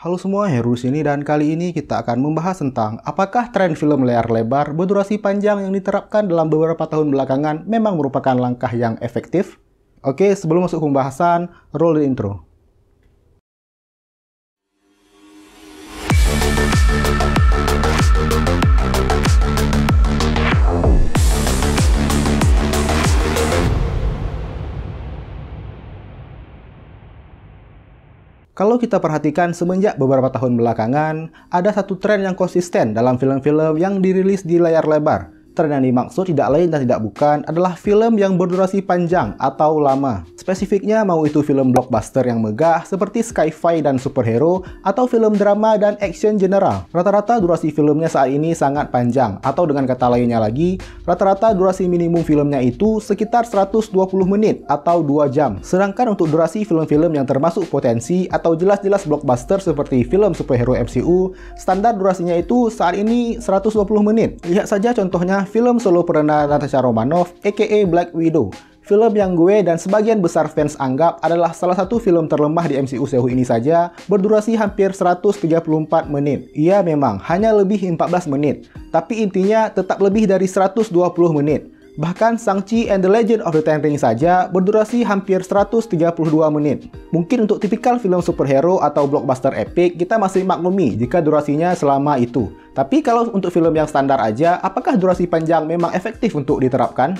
Halo semua, Heru sini dan kali ini kita akan membahas tentang apakah tren film layar lebar berdurasi panjang yang diterapkan dalam beberapa tahun belakangan memang merupakan langkah yang efektif? Oke, sebelum masuk pembahasan, roll the intro. Kalau kita perhatikan semenjak beberapa tahun belakangan, ada satu tren yang konsisten dalam film-film yang dirilis di layar lebar. Tren yang dimaksud tidak lain dan tidak bukan adalah film yang berdurasi panjang atau lama. Spesifiknya mau itu film blockbuster yang megah seperti sci-fi dan superhero atau film drama dan action general. Rata-rata durasi filmnya saat ini sangat panjang, atau dengan kata lainnya lagi, rata-rata durasi minimum filmnya itu sekitar 120 menit atau 2 jam. Sedangkan untuk durasi film-film yang termasuk potensi atau jelas-jelas blockbuster seperti film superhero MCU, standar durasinya itu saat ini 120 menit. Lihat saja contohnya film solopreneur Natasha Romanoff aka Black Widow. Film yang gue dan sebagian besar fans anggap adalah salah satu film terlemah di MCU sejauh ini saja, berdurasi hampir 134 menit. Iya memang, hanya lebih 14 menit, tapi intinya tetap lebih dari 120 menit. Bahkan Shang-Chi and the Legend of the Ten Rings saja berdurasi hampir 132 menit. Mungkin untuk tipikal film superhero atau blockbuster epic, kita masih maklumi jika durasinya selama itu. Tapi kalau untuk film yang standar aja, apakah durasi panjang memang efektif untuk diterapkan?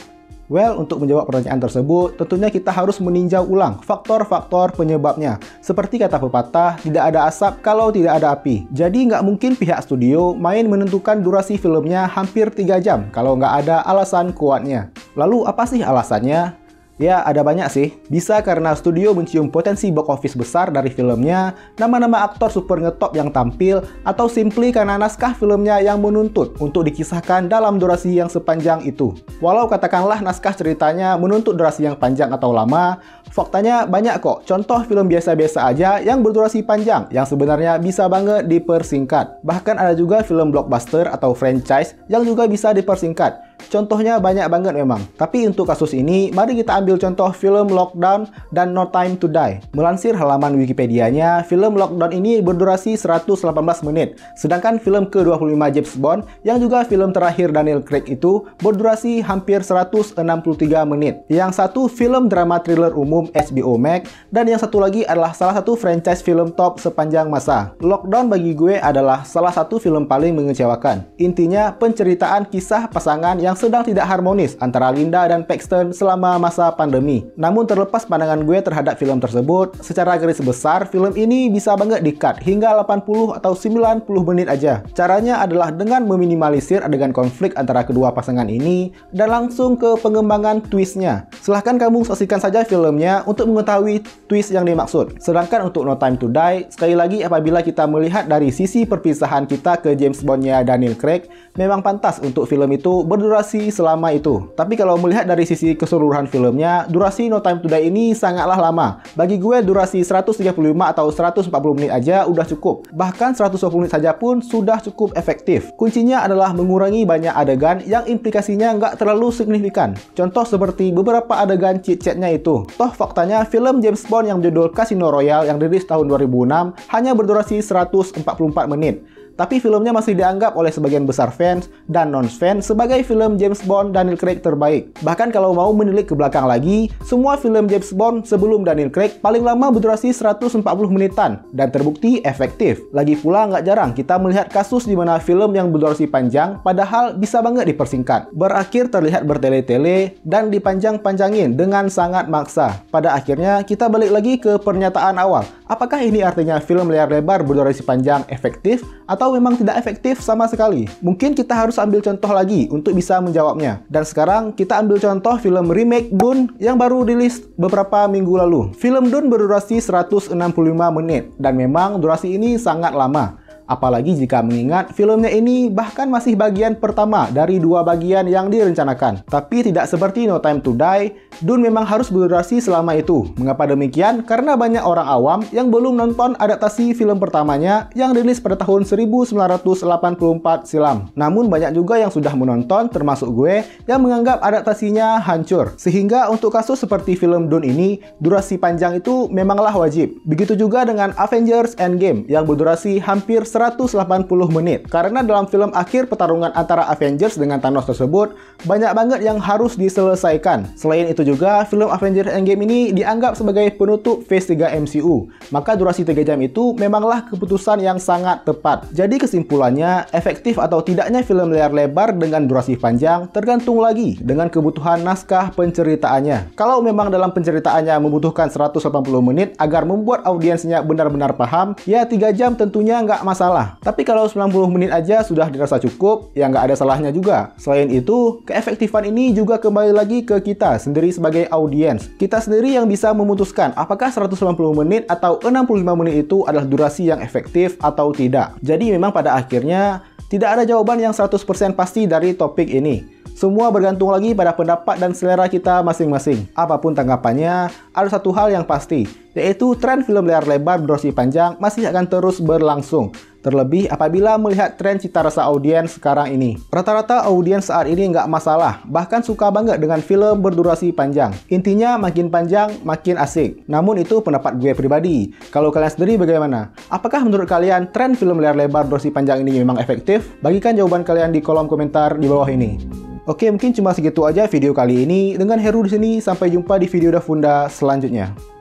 Well, untuk menjawab pertanyaan tersebut, tentunya kita harus meninjau ulang faktor-faktor penyebabnya. Seperti kata pepatah, tidak ada asap kalau tidak ada api. Jadi nggak mungkin pihak studio main menentukan durasi filmnya hampir 3 jam kalau nggak ada alasan kuatnya. Lalu apa sih alasannya? Ya, ada banyak sih. Bisa karena studio mencium potensi box office besar dari filmnya, nama-nama aktor super ngetop yang tampil, atau simply karena naskah filmnya yang menuntut untuk dikisahkan dalam durasi yang sepanjang itu. Walau katakanlah naskah ceritanya menuntut durasi yang panjang atau lama, faktanya banyak kok contoh film biasa-biasa aja yang berdurasi panjang yang sebenarnya bisa banget dipersingkat. Bahkan ada juga film blockbuster atau franchise yang juga bisa dipersingkat. Contohnya banyak banget memang. Tapi untuk kasus ini, mari kita ambil contoh film Lockdown dan No Time to Die. Melansir halaman Wikipedia-nya, film Lockdown ini berdurasi 118 menit. Sedangkan film ke-25 James Bond, yang juga film terakhir Daniel Craig itu, berdurasi hampir 163 menit. Yang satu film drama thriller umum HBO Max, dan yang satu lagi adalah salah satu franchise film top sepanjang masa. Lockdown bagi gue adalah salah satu film paling mengecewakan. Intinya, penceritaan kisah pasangan yang sedang tidak harmonis antara Linda dan Paxton selama masa pandemi. Namun terlepas pandangan gue terhadap film tersebut, secara garis besar film ini bisa banget di-cut hingga 80 atau 90 menit aja. Caranya adalah dengan meminimalisir adegan konflik antara kedua pasangan ini dan langsung ke pengembangan twistnya. Silahkan kamu saksikan saja filmnya untuk mengetahui twist yang dimaksud. Sedangkan untuk No Time to Die, sekali lagi apabila kita melihat dari sisi perpisahan kita ke James Bond-nya Daniel Craig, memang pantas untuk film itu berdurasi selama itu. Tapi kalau melihat dari sisi keseluruhan filmnya, durasi No Time to Die ini sangatlah lama. Bagi gue durasi 135 atau 140 menit aja udah cukup. Bahkan 120 menit saja pun sudah cukup efektif. Kuncinya adalah mengurangi banyak adegan yang implikasinya nggak terlalu signifikan. Contoh seperti beberapa adegan chit-chatnya itu. Toh faktanya film James Bond yang berjudul Casino Royale yang dirilis tahun 2006 hanya berdurasi 144 menit. Tapi filmnya masih dianggap oleh sebagian besar fans dan non-fans sebagai film James Bond Daniel Craig terbaik. Bahkan kalau mau menilik ke belakang lagi, semua film James Bond sebelum Daniel Craig paling lama berdurasi 140 menitan dan terbukti efektif. Lagi pula nggak jarang kita melihat kasus di mana film yang berdurasi panjang padahal bisa banget dipersingkat. Berakhir terlihat bertele-tele dan dipanjang-panjangin dengan sangat maksa. Pada akhirnya kita balik lagi ke pernyataan awal. Apakah ini artinya film layar lebar berdurasi panjang efektif atau memang tidak efektif sama sekali? Mungkin kita harus ambil contoh lagi untuk bisa menjawabnya. Dan sekarang kita ambil contoh film remake Dune yang baru rilis beberapa minggu lalu. Film Dune berdurasi 165 menit dan memang durasi ini sangat lama. Apalagi jika mengingat filmnya ini bahkan masih bagian pertama dari 2 bagian yang direncanakan. Tapi tidak seperti No Time to Die, Dune memang harus berdurasi selama itu. Mengapa demikian? Karena banyak orang awam yang belum nonton adaptasi film pertamanya yang rilis pada tahun 1984 silam. Namun banyak juga yang sudah menonton, termasuk gue, yang menganggap adaptasinya hancur. Sehingga untuk kasus seperti film Dune ini, durasi panjang itu memanglah wajib. Begitu juga dengan Avengers Endgame yang berdurasi hampir 180 menit. Karena dalam film akhir pertarungan antara Avengers dengan Thanos tersebut, banyak banget yang harus diselesaikan. Selain itu juga, film Avengers Endgame ini dianggap sebagai penutup Phase 3 MCU. Maka durasi 3 jam itu memanglah keputusan yang sangat tepat. Jadi kesimpulannya, efektif atau tidaknya film layar lebar dengan durasi panjang tergantung lagi dengan kebutuhan naskah penceritaannya. Kalau memang dalam penceritaannya membutuhkan 180 menit agar membuat audiensnya benar-benar paham, ya 3 jam tentunya nggak masalah. Tapi kalau 90 menit aja sudah dirasa cukup, ya nggak ada salahnya juga. Selain itu, keefektifan ini juga kembali lagi ke kita sendiri sebagai audiens. Kita sendiri yang bisa memutuskan apakah 190 menit atau 65 menit itu adalah durasi yang efektif atau tidak. Jadi memang pada akhirnya, tidak ada jawaban yang 100% pasti dari topik ini. Semua bergantung lagi pada pendapat dan selera kita masing-masing. Apapun tanggapannya, ada satu hal yang pasti, yaitu tren film layar lebar berdurasi panjang masih akan terus berlangsung. Terlebih apabila melihat tren cita rasa audiens sekarang ini. Rata-rata audiens saat ini nggak masalah, bahkan suka banget dengan film berdurasi panjang. Intinya makin panjang, makin asik. Namun itu pendapat gue pribadi. Kalau kalian sendiri bagaimana? Apakah menurut kalian tren film layar lebar berdurasi panjang ini memang efektif? Bagikan jawaban kalian di kolom komentar di bawah ini. Oke, mungkin cuma segitu aja video kali ini. Dengan Heru di sini, sampai jumpa di video Dafunda selanjutnya.